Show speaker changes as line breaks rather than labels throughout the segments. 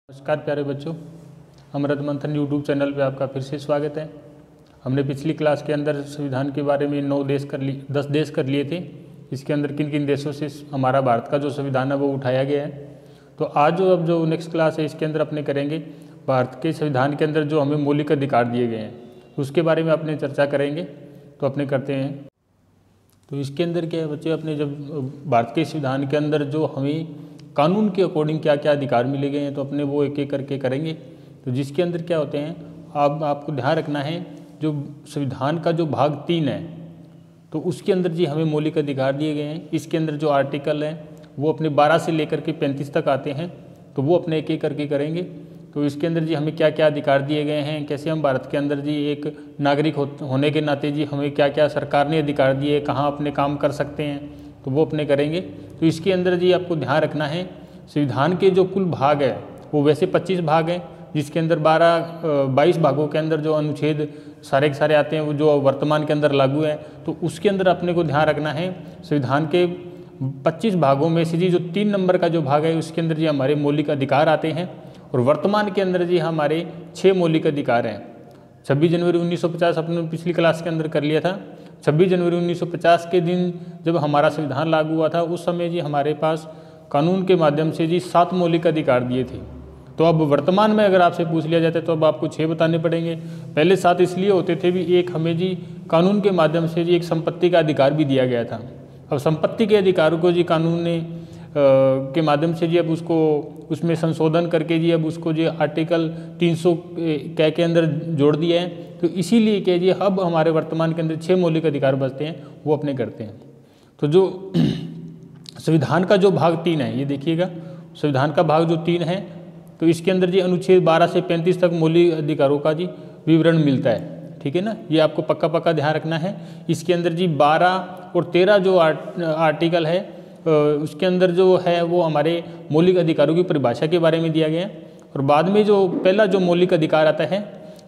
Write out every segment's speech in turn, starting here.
नमस्कार प्यारे बच्चों, अमृत मंथन यूट्यूब चैनल पे आपका फिर से स्वागत है। हमने पिछली क्लास के अंदर संविधान के बारे में 10 देश कर लिए थे। इसके अंदर किन किन देशों से हमारा भारत का जो संविधान है वो उठाया गया है। तो आज जो नेक्स्ट क्लास है इसके अंदर अपने करेंगे भारत के संविधान के अंदर जो हमें मौलिक अधिकार दिए गए हैं उसके बारे में अपने चर्चा करेंगे। तो अपने करते हैं। तो इसके अंदर क्या है बच्चे, अपने जब भारत के संविधान के अंदर जो हमें कानून के अकॉर्डिंग क्या क्या अधिकार मिले गए हैं तो अपने वो एक एक करके करेंगे। तो जिसके अंदर क्या होते हैं, आपको ध्यान रखना है, जो संविधान का जो भाग 3 है तो उसके अंदर जी हमें मौलिक अधिकार दिए गए हैं। इसके अंदर जो आर्टिकल है वो अपने 12 से लेकर के 35 तक आते हैं, तो वो अपने एक एक करके करेंगे। तो इसके अंदर जी हमें क्या क्या अधिकार दिए गए हैं, कैसे हम भारत के अंदर जी एक नागरिक होने के नाते जी हमें क्या क्या सरकार ने अधिकार दिए, कहाँ अपने काम कर सकते हैं, तो वो अपने करेंगे। तो इसके अंदर जी आपको ध्यान रखना है, संविधान के जो कुल भाग है वो वैसे 25 भाग हैं, जिसके अंदर 22 भागों के अंदर जो अनुच्छेद सारे के सारे आते हैं वो जो वर्तमान के अंदर लागू है। तो उसके अंदर अपने को ध्यान रखना है, संविधान के 25 भागों में से जी जो 3 नंबर का जो भाग है उसके अंदर जी हमारे मौलिक अधिकार आते हैं। और वर्तमान के अंदर जी हमारे 6 मौलिक अधिकार हैं। 26 जनवरी 1950 अपने पिछली क्लास के अंदर कर लिया था। 26 जनवरी 1950 के दिन जब हमारा संविधान लागू हुआ था उस समय जी हमारे पास कानून के माध्यम से जी 7 मौलिक अधिकार दिए थे। तो अब वर्तमान में अगर आपसे पूछ लिया जाता है तो अब आपको 6 बताने पड़ेंगे। पहले 7 इसलिए होते थे भी एक हमें जी कानून के माध्यम से जी एक संपत्ति का अधिकार भी दिया गया था। अब संपत्ति के अधिकारों को जी कानून ने के माध्यम से जी अब उसको उसमें संशोधन करके जी अब उसको जी आर्टिकल 300 के अंदर जोड़ दिया है। तो इसीलिए क्या जी अब हमारे वर्तमान के अंदर 6 मौलिक अधिकार बचते हैं, वो अपने करते हैं। तो जो संविधान का जो भाग 3 है, ये देखिएगा, संविधान का भाग जो 3 है तो इसके अंदर जी अनुच्छेद 12 से 35 तक मौलिक अधिकारों का जी विवरण मिलता है। ठीक है ना, ये आपको पक्का पक्का ध्यान रखना है। इसके अंदर जी 12 और 13 जो आर्टिकल है उसके अंदर जो है वो हमारे मौलिक अधिकारों की परिभाषा के बारे में दिया गया है। और बाद में जो पहला जो मौलिक अधिकार आता है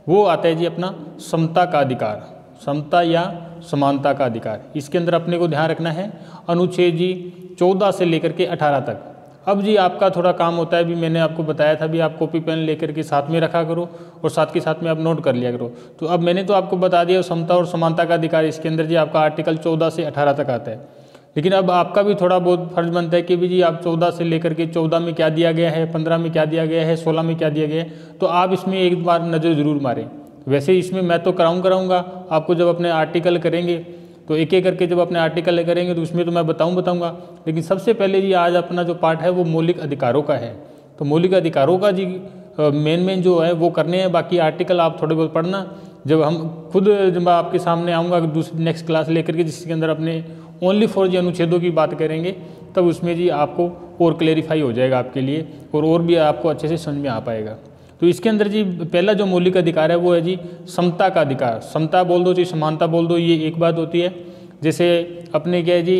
वो आता है जी अपना समता का अधिकार, समता या समानता का अधिकार। इसके अंदर अपने को ध्यान रखना है अनुच्छेद जी 14 से लेकर के 18 तक। अब जी आपका थोड़ा काम होता है, भी मैंने आपको बताया था भी आप कॉपी पेन लेकर के साथ में रखा करो और साथ के साथ में आप नोट कर लिया करो। तो अब मैंने तो आपको बता दिया समता और समानता का अधिकार, इसके अंदर जी आपका आर्टिकल 14 से 18 तक आता है। लेकिन अब आपका भी थोड़ा बहुत फर्ज बनता है कि भी जी आप 14 से लेकर के 14 में क्या दिया गया है, 15 में क्या दिया गया है, 16 में क्या दिया गया है, तो आप इसमें एक बार नज़र ज़रूर मारें। वैसे इसमें मैं तो कराऊंगा आपको, जब अपने आर्टिकल करेंगे तो एक एक करके जब अपने आर्टिकल करेंगे तो उसमें तो मैं बताऊंगा। लेकिन सबसे पहले जी आज अपना जो पार्ट है वो मौलिक अधिकारों का है। तो मौलिक अधिकारों का जी मेन जो है वो करने हैं, बाकी आर्टिकल आप थोड़े बहुत पढ़ना। जब हम खुद जब आपके सामने आऊँगा दूसरी नेक्स्ट क्लास लेकर के जिसके अंदर अपने ओनली फॉर जी अनुच्छेदों की बात करेंगे, तब उसमें जी आपको और क्लेरिफाई हो जाएगा आपके लिए और भी आपको अच्छे से समझ में आ पाएगा। तो इसके अंदर जी पहला जो मौलिक अधिकार है वो है जी समता का अधिकार। समता बोल दो जी, समानता बोल दो, ये एक बात होती है। जैसे अपने क्या है जी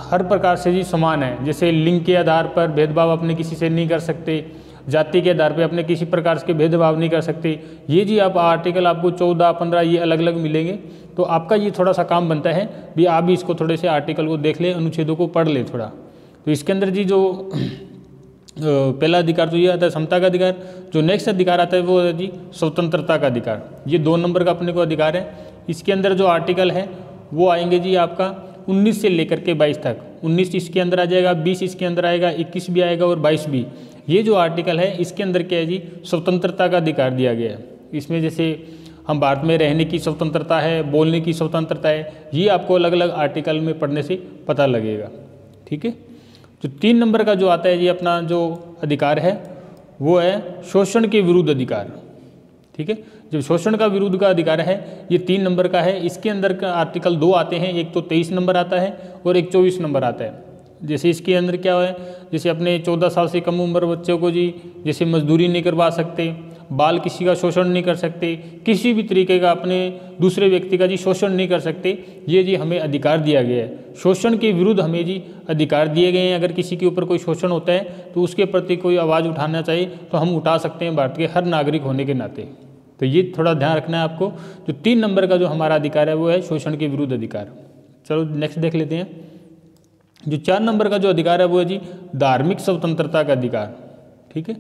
हर प्रकार से जी समान है, जैसे लिंग के आधार पर भेदभाव अपने किसी से नहीं कर सकते, जाति के आधार पे अपने किसी प्रकार के भेदभाव नहीं कर सकते। ये जी आप आर्टिकल आपको 14, 15 ये अलग अलग मिलेंगे। तो आपका ये थोड़ा सा काम बनता है भी आप भी इसको थोड़े से आर्टिकल को देख लें, अनुच्छेदों को पढ़ लें थोड़ा। तो इसके अंदर जी जो पहला अधिकार तो ये आता है समता का अधिकार। जो नेक्स्ट अधिकार आता है वो है जी स्वतंत्रता का अधिकार। ये 2 नंबर का अपने को अधिकार है। इसके अंदर जो आर्टिकल है वो आएंगे जी आपका 19 से लेकर के 22 तक। 19 इसके अंदर आ जाएगा, 20 इसके अंदर आएगा, 21 भी आएगा और 22 भी। ये जो आर्टिकल है इसके अंदर क्या है जी स्वतंत्रता का अधिकार दिया गया है। इसमें जैसे हम भारत में रहने की स्वतंत्रता है, बोलने की स्वतंत्रता है, ये आपको अलग अलग आर्टिकल में पढ़ने से पता लगेगा। ठीक है। तो 3 नंबर का जो आता है जी अपना जो अधिकार है वो है शोषण के विरुद्ध अधिकार। ठीक है, जब शोषण का विरुद्ध का अधिकार है ये 3 नंबर का है। इसके अंदर का आर्टिकल 2 आते हैं, एक तो 23 नंबर आता है और एक 24 नंबर आता है। जैसे इसके अंदर क्या है, जैसे अपने 14 साल से कम उम्र बच्चों को जी जैसे मजदूरी नहीं करवा सकते, बाल किसी का शोषण नहीं कर सकते, किसी भी तरीके का अपने दूसरे व्यक्ति का जी शोषण नहीं कर सकते, ये जी हमें अधिकार दिया गया है। शोषण के विरुद्ध हमें जी अधिकार दिए गए हैं। अगर किसी के ऊपर कोई शोषण होता है तो उसके प्रति कोई आवाज़ उठाना चाहिए तो हम उठा सकते हैं भारत के हर नागरिक होने के नाते। तो ये थोड़ा ध्यान रखना है आपको। जो 3 नंबर का जो हमारा अधिकार है वो है शोषण के विरुद्ध अधिकार। चलो नेक्स्ट देख लेते हैं। जो 4 नंबर का जो अधिकार है वो है जी धार्मिक स्वतंत्रता का अधिकार। ठीक है,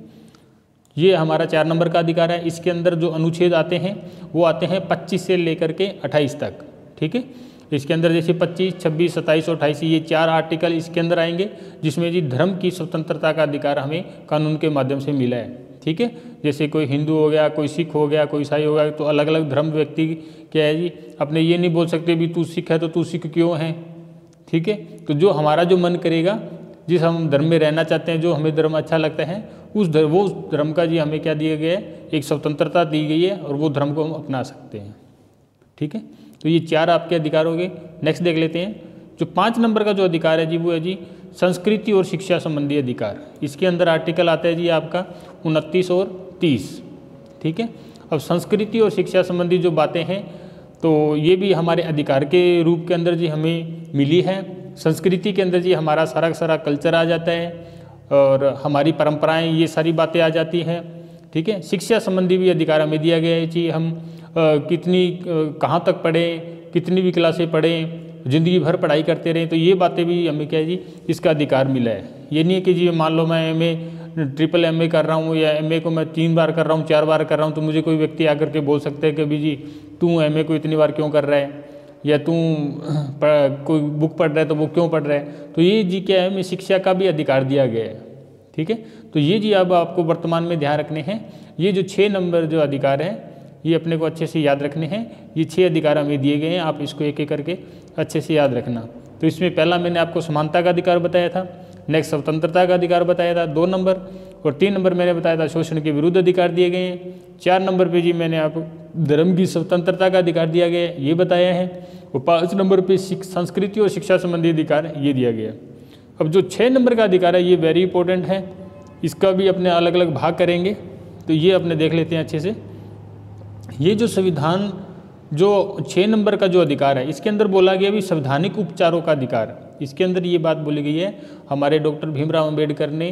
ये हमारा 4 नंबर का अधिकार है। इसके अंदर जो अनुच्छेद आते हैं वो आते हैं 25 से लेकर के 28 तक, ठीक है। इसके अंदर जैसे 25, 26, 27 और 28 ये 4 आर्टिकल इसके अंदर आएंगे, जिसमें जी धर्म की स्वतंत्रता का अधिकार हमें कानून के माध्यम से मिला है, ठीक है। जैसे कोई हिंदू हो गया, कोई सिख हो गया, कोई ईसाई हो गया, तो अलग अलग धर्म व्यक्ति क्या है जी, अपने ये नहीं बोल सकते भी तू सिख है तो तू सिख क्यों है, ठीक है। तो जो हमारा जो मन करेगा, जिस हम धर्म में रहना चाहते हैं, जो हमें धर्म अच्छा लगता है, उस धर्म का जी हमें क्या दिया गया है, एक स्वतंत्रता दी गई है, और वो धर्म को हम अपना सकते हैं, ठीक है। तो ये 4 आपके अधिकार हो गए। नेक्स्ट देख लेते हैं, जो 5 नंबर का जो अधिकार है जी वो है जी संस्कृति और शिक्षा संबंधी अधिकार। इसके अंदर आर्टिकल आता है जी आपका 29 और 30, ठीक है। अब संस्कृति और शिक्षा संबंधी जो बातें हैं, तो ये भी हमारे अधिकार के रूप के अंदर जी हमें मिली है। संस्कृति के अंदर जी हमारा सारा का सारा कल्चर आ जाता है, और हमारी परंपराएं, ये सारी बातें आ जाती हैं, ठीक है। शिक्षा संबंधी भी अधिकार हमें दिया गया है कि हम कहाँ तक पढ़ें, कितनी भी क्लासें पढ़ें, ज़िंदगी भर पढ़ाई करते रहें, तो ये बातें भी हमें क्या है जी, इसका अधिकार मिला है। ये नहीं है कि जी मान लो मैं ट्रिपल MA कर रहा हूँ, या MA को मैं 3 बार कर रहा हूँ, 4 बार कर रहा हूँ, तो मुझे कोई व्यक्ति आकर के बोल सकता है कि अभी जी तू MA को इतनी बार क्यों कर रहा है, या तू कोई बुक पढ़ रहा है तो वो क्यों पढ़ रहा है। तो ये जी क्या है, हमें शिक्षा का भी अधिकार दिया गया है, ठीक है। तो ये जी अब आपको वर्तमान में ध्यान रखने हैं। ये जो 6 नंबर जो अधिकार है, ये अपने को अच्छे से याद रखने हैं। ये 6 अधिकार हमें दिए गए हैं, आप इसको एक एक करके अच्छे से याद रखना। तो इसमें पहला मैंने आपको समानता का अधिकार बताया था, नेक्स्ट स्वतंत्रता का अधिकार बताया था 2 नंबर, और 3 नंबर मैंने बताया था शोषण के विरुद्ध अधिकार दिए गए हैं। 4 नंबर पे जी मैंने आपको धर्म की स्वतंत्रता का अधिकार दिया गया है, ये बताया है। और 5 नंबर पे संस्कृति और शिक्षा संबंधी अधिकार ये दिया गया है। अब जो 6 नंबर का अधिकार है, ये वेरी इंपॉर्टेंट है, इसका भी अपने अलग अलग भाग करेंगे, तो ये अपने देख लेते हैं अच्छे से। ये जो संविधान जो 6 नंबर का जो अधिकार है, इसके अंदर बोला गया भी संवैधानिक उपचारों का अधिकार। इसके अंदर ये बात बोली गई है, हमारे डॉक्टर भीमराव अंबेडकर ने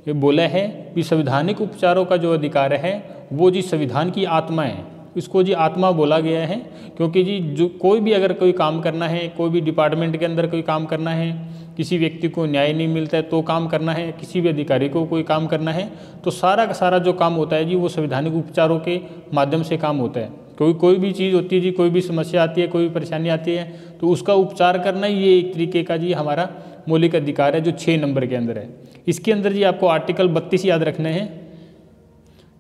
ये बोला है कि संवैधानिक उपचारों का जो अधिकार है वो जी संविधान की आत्मा है। इसको जी आत्मा बोला गया है, क्योंकि जी जो कोई भी अगर कोई काम करना है, कोई भी डिपार्टमेंट के अंदर कोई काम करना है, किसी व्यक्ति को न्याय नहीं मिलता है तो काम करना है, किसी भी अधिकारी को कोई काम करना है, तो सारा का सारा जो काम होता है जी वो संवैधानिक उपचारों के माध्यम से काम होता है। कोई भी चीज़ होती है जी, कोई भी समस्या आती है, कोई भी परेशानी आती है, तो उसका उपचार करना ही ये एक तरीके का जी हमारा मौलिक अधिकार है जो 6 नंबर के अंदर है। इसके अंदर जी आपको आर्टिकल 32 याद रखने हैं,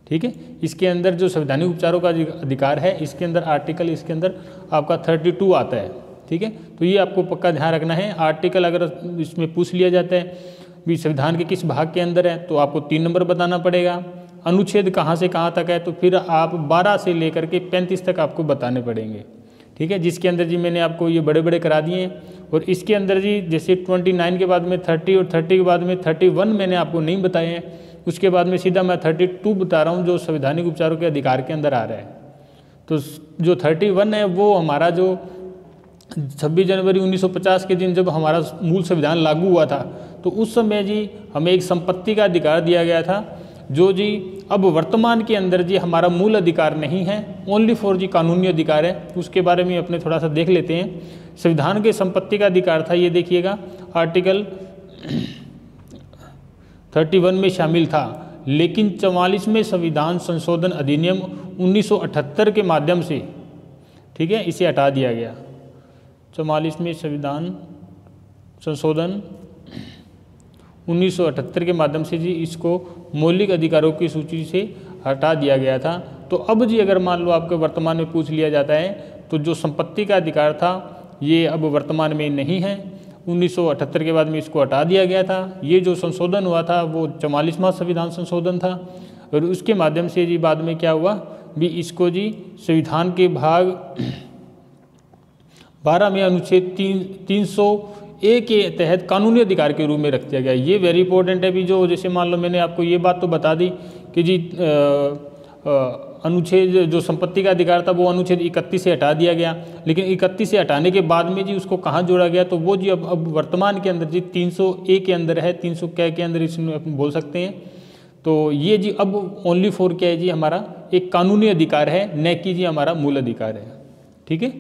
ठीक है। इसके अंदर जो संवैधानिक उपचारों का अधिकार है, इसके अंदर आर्टिकल, इसके अंदर आपका 32 आता है, ठीक है। तो ये आपको पक्का ध्यान रखना है। आर्टिकल अगर इसमें पूछ लिया जाता है भी संविधान के किस भाग के अंदर है, तो आपको 3 नंबर बताना पड़ेगा। अनुच्छेद कहाँ से कहाँ तक है, तो फिर आप 12 से लेकर के 35 तक आपको बताने पड़ेंगे, ठीक है। जिसके अंदर जी मैंने आपको ये बड़े बड़े करा दिए हैं। और इसके अंदर जी जैसे 29 के बाद में 30 और 30 के बाद में 31 मैंने आपको नहीं बताए हैं, उसके बाद में सीधा मैं 32 बता रहा हूँ जो संवैधानिक उपचारों के अधिकार के अंदर आ रहा है। तो जो 31 है वो हमारा जो 26 जनवरी 1950 के दिन जब हमारा मूल संविधान लागू हुआ था, तो उस समय जी हमें एक संपत्ति का अधिकार दिया गया था, जो जी अब वर्तमान के अंदर जी हमारा मूल अधिकार नहीं है, ओनली फॉर जी कानूनी अधिकार है। उसके बारे में अपने थोड़ा सा देख लेते हैं। संविधान के संपत्ति का अधिकार था, ये देखिएगा आर्टिकल 31 में शामिल था, लेकिन 44वें संविधान संशोधन अधिनियम 1978 के माध्यम से, ठीक है, इसे हटा दिया गया। 44वें संविधान संशोधन 1978 के माध्यम से जी इसको मौलिक अधिकारों की सूची से हटा दिया गया था। तो अब जी अगर मान लो आपको वर्तमान में पूछ लिया जाता है, तो जो संपत्ति का अधिकार था ये अब वर्तमान में नहीं है, 1978 के बाद में इसको हटा दिया गया था। ये जो संशोधन हुआ था वो 44वां संविधान संशोधन था, और उसके माध्यम से जी बाद में क्या हुआ भी इसको जी संविधान के भाग 12 में अनुच्छेद 301 के तहत कानूनी अधिकार के रूप में रख दिया गया। ये वेरी इंपॉर्टेंट है भी, जो जैसे मान लो मैंने आपको ये बात तो बता दी कि जी अनुच्छेद जो संपत्ति का अधिकार था वो अनुच्छेद 31 से हटा दिया गया, लेकिन 31 से हटाने के बाद में जी उसको कहाँ जोड़ा गया, तो वो जी अब वर्तमान के अंदर जी 301 के अंदर है, 300 के अंदर इसमें अपन बोल सकते हैं। तो ये जी अब ओनली फॉर क्या है जी हमारा एक कानूनी अधिकार है, न कि जी हमारा मूल अधिकार है, ठीक है।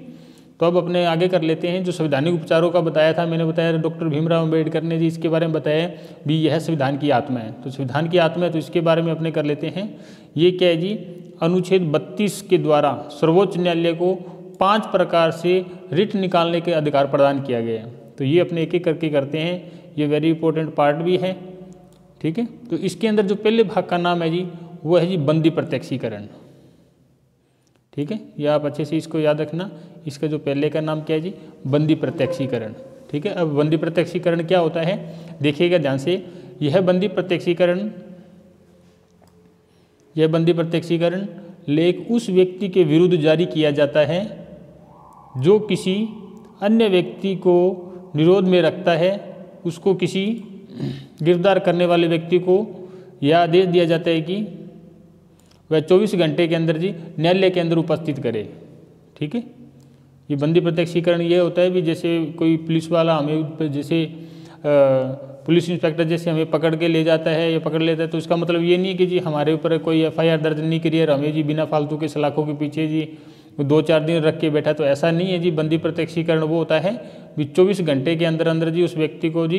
तो अब अपने आगे कर लेते हैं। जो संवैधानिक उपचारों का बताया था, मैंने बताया डॉक्टर भीमराव अम्बेडकर ने जी इसके बारे में बताया भी यह संविधान की आत्मा है। तो संविधान की आत्मा है तो इसके बारे में अपने कर लेते हैं। ये क्या है जी, अनुच्छेद 32 के द्वारा सर्वोच्च न्यायालय को 5 प्रकार से रिट निकालने के अधिकार प्रदान किया गया है। तो ये अपने एक एक करके करते हैं, ये वेरी इंपॉर्टेंट पार्ट भी है, ठीक है। तो इसके अंदर जो पहले भाग का नाम है जी वो है जी बंदी प्रत्यक्षीकरण, ठीक है। ये आप अच्छे से इसको याद रखना। इसका जो पहले का नाम क्या है जी, बंदी प्रत्यक्षीकरण, ठीक है। अब बंदी प्रत्यक्षीकरण क्या होता है देखिएगा ध्यान से। यह बंदी प्रत्यक्षीकरण लेख उस व्यक्ति के विरुद्ध जारी किया जाता है जो किसी अन्य व्यक्ति को निरोध में रखता है। उसको किसी गिरफ्तार करने वाले व्यक्ति को यह आदेश दिया जाता है कि वह 24 घंटे के अंदर जी न्यायालय के अंदर उपस्थित करे, ठीक है। ये बंदी प्रत्यक्षीकरण ये होता है भी जैसे कोई पुलिस वाला हमें, जैसे पुलिस इंस्पेक्टर जैसे हमें पकड़ के ले जाता है या पकड़ लेता है, तो इसका मतलब ये नहीं है कि जी हमारे ऊपर कोई FIR दर्ज नहीं करी है, हमें जी बिना फालतू के सलाखों के पीछे जी 2-4 दिन रख के बैठा, तो ऐसा नहीं है जी। बंदी प्रत्यक्षीकरण वो होता है भी 24 घंटे के अंदर अंदर जी उस व्यक्ति को जी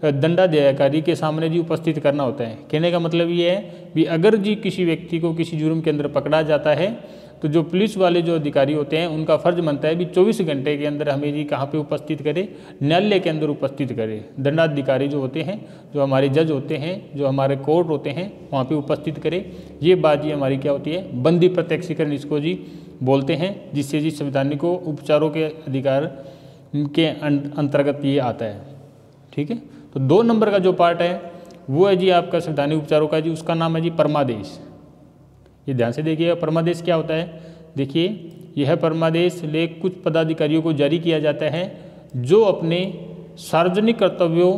दंडाधिकारी के सामने जी उपस्थित करना होता है। कहने का मतलब ये है भी अगर जी किसी व्यक्ति को किसी जुर्म के अंदर पकड़ा जाता है तो जो पुलिस वाले जो अधिकारी होते हैं उनका फर्ज बनता है भी 24 घंटे के अंदर हमें जी कहाँ पे उपस्थित करें, न्यायालय के अंदर उपस्थित करें। दंडाधिकारी जो होते हैं, जो हमारे जज होते हैं, जो हमारे कोर्ट होते हैं, वहाँ पे उपस्थित करें। ये बात जी हमारी क्या होती है, बंदी प्रत्यक्षीकरण इसको जी बोलते हैं, जिससे जी संवैधानिक उपचारों के अधिकार के अंतर्गत ये आता है, ठीक है। तो 2 नंबर का जो पार्ट है वो है जी आपका संवैधानिक उपचारों का जी, उसका नाम है जी परमादेश। ये ध्यान से देखिएगा, परमादेश क्या होता है। देखिए यह परमादेश लेख कुछ पदाधिकारियों को जारी किया जाता है जो अपने सार्वजनिक कर्तव्यों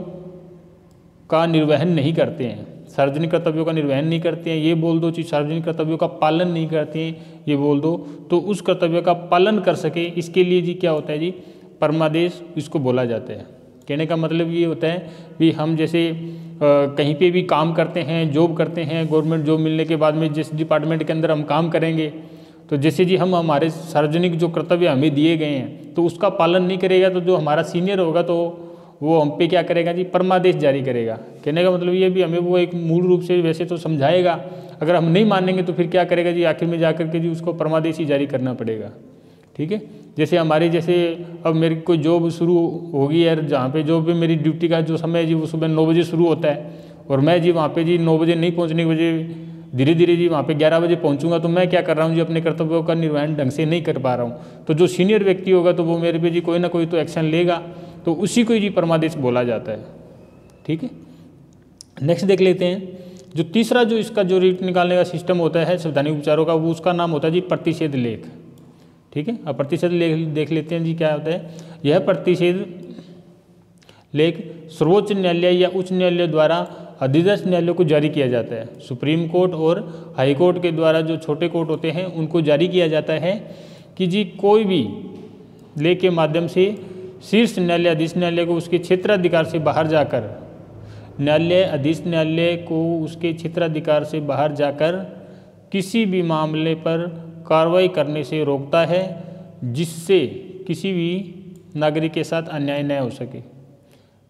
का निर्वहन नहीं करते हैं। सार्वजनिक कर्तव्यों का निर्वहन नहीं करते हैं, ये बोल दो चीज, सार्वजनिक कर्तव्यों का पालन नहीं करते हैं ये बोल दो, तो उस कर्तव्य का पालन कर सके इसके लिए जी क्या होता है जी, परमादेश इसको बोला जाता है। कहने का मतलब ये होता है कि हम जैसे कहीं पे भी काम करते हैं, जॉब करते हैं, गवर्नमेंट जॉब मिलने के बाद में जिस डिपार्टमेंट के अंदर हम काम करेंगे, तो जैसे जी हम हमारे सार्वजनिक जो कर्तव्य हमें दिए गए हैं तो उसका पालन नहीं करेगा तो जो हमारा सीनियर होगा तो वो हम पे क्या करेगा जी, परमादेश जारी करेगा। कहने का मतलब ये भी हमें वो एक मूल रूप से वैसे तो समझाएगा, अगर हम नहीं मानेंगे तो फिर क्या करेगा जी, आखिर में जाकर के जी उसको परमादेश ही जारी करना पड़ेगा, ठीक है। जैसे हमारी जैसे अब मेरी कोई जॉब शुरू होगी यार, जहाँ पे जॉब पे मेरी ड्यूटी का जो समय है जी वो सुबह 9 बजे शुरू होता है और मैं जी वहाँ पे जी 9 बजे नहीं पहुँचने की वजह धीरे धीरे जी वहाँ पे 11 बजे पहुँचूंगा, तो मैं क्या कर रहा हूँ जी, अपने कर्तव्यों का निर्वहन ढंग से नहीं कर पा रहा हूँ। तो जो सीनियर व्यक्ति होगा तो वो मेरे पे जी कोई ना कोई तो एक्शन लेगा, तो उसी को जी परमादेश बोला जाता है, ठीक है। नेक्स्ट देख लेते हैं, जो तीसरा जो इसका जो रिट निकालने का सिस्टम होता है संवैधानिक उपचारों का, वो उसका नाम होता है जी प्रतिषेध लेख, ठीक है। अब प्रतिषेध लेख देख लेते हैं जी क्या होता है। यह प्रतिषेध लेख सर्वोच्च न्यायालय या उच्च न्यायालय द्वारा अधिदस्त न्यायालय को जारी किया जाता है। सुप्रीम कोर्ट और हाई कोर्ट के द्वारा जो छोटे कोर्ट होते हैं उनको जारी किया जाता है कि जी कोई भी लेख के माध्यम से शीर्ष न्यायालय अधीश न्यायालय को उसके क्षेत्राधिकार से बाहर जाकर, न्यायालय अधीश न्यायालय को उसके क्षेत्राधिकार से बाहर जाकर किसी भी मामले पर कार्रवाई करने से रोकता है जिससे किसी भी नागरिक के साथ अन्याय न हो सके।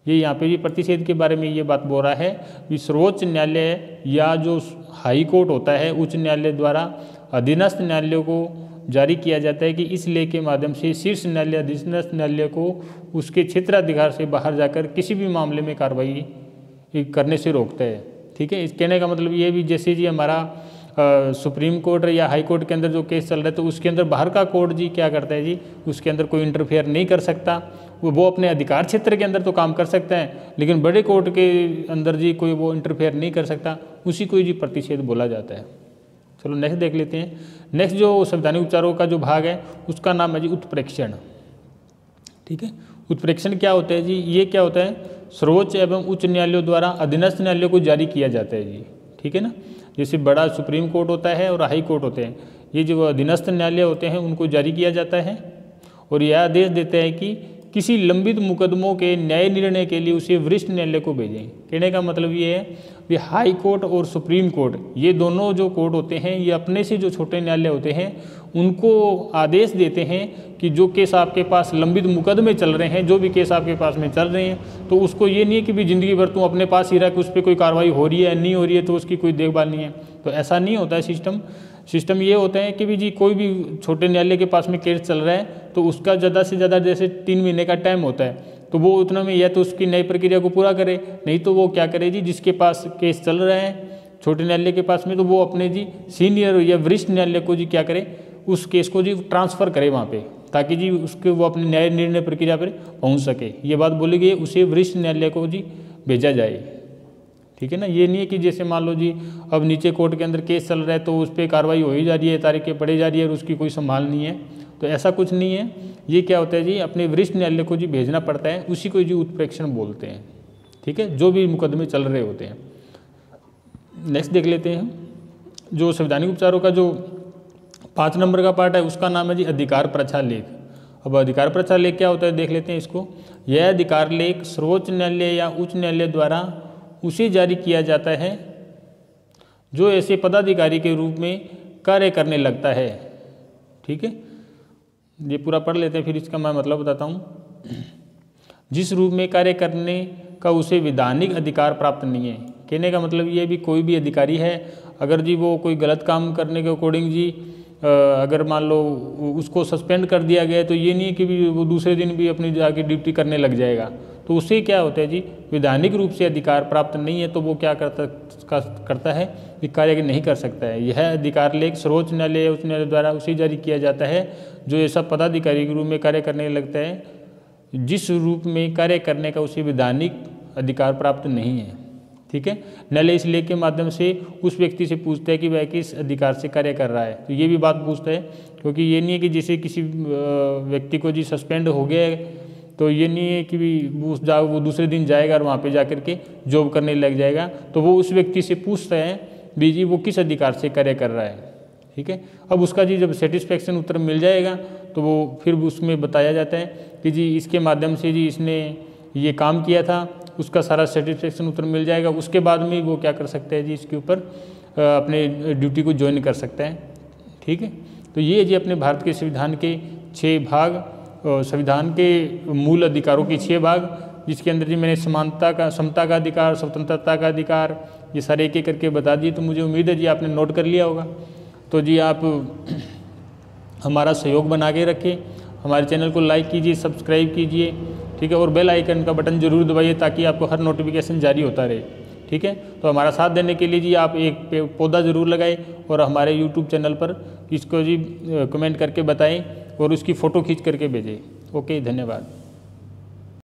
ये यहाँ पे भी प्रतिषेध के बारे में ये बात बोल रहा है कि सर्वोच्च न्यायालय या जो हाई कोर्ट होता है उच्च न्यायालय द्वारा अधीनस्थ न्यायालय को जारी किया जाता है कि इस लेख के माध्यम से शीर्ष न्यायालय अधीनस्थ न्यायालय को उसके क्षेत्राधिकार से बाहर जाकर किसी भी मामले में कार्रवाई करने से रोकता है, ठीक है। इस कहने का मतलब ये भी जैसे जी हमारा सुप्रीम कोर्ट या हाई कोर्ट के अंदर जो केस चल रहा है तो उसके अंदर बाहर का कोर्ट जी क्या करता है जी, उसके अंदर कोई इंटरफेयर नहीं कर सकता, वो अपने अधिकार क्षेत्र के अंदर तो काम कर सकता है लेकिन बड़े कोर्ट के अंदर जी कोई वो इंटरफेयर नहीं कर सकता, उसी को जी प्रतिषेध बोला जाता है। चलो नेक्स्ट देख लेते हैं। नेक्स्ट जो संवैधानिक उपचारों का जो भाग है उसका नाम है जी उत्प्रेक्षण, ठीक है। उत्प्रेक्षण क्या होता है जी, ये क्या होता है, सर्वोच्च एवं उच्च न्यायालयों द्वारा अधीनस्थ न्यायालयों को जारी किया जाता है जी, ठीक है ना। जैसे बड़ा सुप्रीम कोर्ट होता है और हाई कोर्ट होते हैं, ये जो अधीनस्थ न्यायालय होते हैं उनको जारी किया जाता है और यह आदेश देता है कि किसी लंबित मुकदमों के न्याय निर्णय के लिए उसे वरिष्ठ न्यायालय को भेजें। कहने का मतलब ये है कि हाई कोर्ट और सुप्रीम कोर्ट, ये दोनों जो कोर्ट होते हैं, ये अपने से जो छोटे न्यायालय होते हैं उनको आदेश देते हैं कि जो केस आपके पास लंबित मुकदमे चल रहे हैं, जो भी केस आपके पास में चल रहे हैं, तो उसको ये नहीं है कि भी ज़िंदगी भर तुम अपने पास ही रह के उस पर कोई कार्रवाई हो रही है नहीं हो रही है तो उसकी कोई देखभाल नहीं है। तो ऐसा नहीं होता है सिस्टम ये होता है कि भी जी कोई भी छोटे न्यायालय के पास में केस चल रहा है तो उसका ज़्यादा से ज़्यादा जैसे 3 महीने का टाइम होता है, तो वो उतना में या तो उसकी नई प्रक्रिया को पूरा करे, नहीं तो वो क्या करे जी, जिसके पास केस चल रहा है छोटे न्यायालय के पास में, तो वो अपने जी सीनियर या वरिष्ठ न्यायालय को जी क्या करे, उस केस को जी ट्रांसफ़र करे वहाँ पे, ताकि जी उसके वो अपने न्याय निर्णय प्रक्रिया पर पहुँच सके। ये बात बोली गई है, उसे वरिष्ठ न्यायालय को जी भेजा जाए। ठीक है ना। ये नहीं है कि जैसे मान लो जी अब नीचे कोर्ट के अंदर केस चल रहा है तो उस पर कार्रवाई हो ही जा रही है, तारीखें पढ़ी जा रही है और उसकी कोई संभाल नहीं है, तो ऐसा कुछ नहीं है। ये क्या होता है जी, अपने वरिष्ठ न्यायालय को जी भेजना पड़ता है, उसी को जी उत्प्रेक्षण बोलते हैं। ठीक है, जो भी मुकदमे चल रहे होते हैं। नेक्स्ट देख लेते हैं, जो संवैधानिक उपचारों का जो 5 नंबर का पार्ट है उसका नाम है जी अधिकार प्रक्षालेख। अब अधिकार प्रक्षालेख क्या होता है देख लेते हैं इसको। यह अधिकार लेख सर्वोच्च न्यायालय या उच्च न्यायालय द्वारा उसे जारी किया जाता है जो ऐसे पदाधिकारी के रूप में कार्य करने लगता है। ठीक है, ये पूरा पढ़ लेते हैं, फिर इसका मैं मतलब बताता हूँ। जिस रूप में कार्य करने का उसे विधानिक अधिकार प्राप्त नहीं है। कहने का मतलब ये भी कोई भी अधिकारी है, अगर जी वो कोई गलत काम करने के अकॉर्डिंग जी अगर मान लो उसको सस्पेंड कर दिया गया तो ये नहीं है कि भी वो दूसरे दिन भी अपनी जाके ड्यूटी करने लग जाएगा, तो उससे क्या होता है जी, विधानिक रूप से अधिकार प्राप्त नहीं है तो वो क्या करता है कि कार्य नहीं कर सकता है। यह अधिकार लेख सर्वोच्च न्यायालय या उच्च न्यायालय द्वारा उसे जारी किया जाता है जो ऐसा पदाधिकारी के रूप में कार्य करने लगता है जिस रूप में कार्य करने का उसे विधानिक अधिकार प्राप्त नहीं है। ठीक है, न्यायालय इस लेख के माध्यम से उस व्यक्ति से पूछता है कि वह किस अधिकार से कार्य कर रहा है, तो ये भी बात पूछता है, क्योंकि ये नहीं है कि जैसे किसी व्यक्ति को जी सस्पेंड हो गया है तो ये नहीं है कि वो दूसरे दिन जाएगा और वहाँ पे जा कर के जॉब करने लग जाएगा, तो वो उस व्यक्ति से पूछता है भी जी वो किस अधिकार से कार्य कर रहा है। ठीक है, अब उसका जी जब सेटिस्फेक्शन उत्तर मिल जाएगा तो वो फिर उसमें बताया जाता है कि जी इसके माध्यम से जी इसने ये काम किया था, उसका सारा सेटिस्फेक्शन उत्तर मिल जाएगा। उसके बाद में वो क्या कर सकता है जी, इसके ऊपर अपने ड्यूटी को ज्वाइन कर सकता है। ठीक है, तो ये जी अपने भारत के संविधान के 6 भाग, संविधान के मूल अधिकारों के 6 भाग, जिसके अंदर जी मैंने समता का अधिकार, स्वतंत्रता का अधिकार, ये सारे एक एक करके बता दिए। तो मुझे उम्मीद है जी आपने नोट कर लिया होगा। तो जी आप हमारा सहयोग बना के रखें, हमारे चैनल को लाइक कीजिए, सब्सक्राइब कीजिए। ठीक है, और बेल आइकन का बटन जरूर दबाइए ताकि आपको हर नोटिफिकेशन जारी होता रहे। ठीक है, तो हमारा साथ देने के लिए जी आप एक पौधा ज़रूर लगाएं और हमारे YouTube चैनल पर इसको जी कमेंट करके बताएं और उसकी फ़ोटो खींच करके भेजें। ओके, धन्यवाद।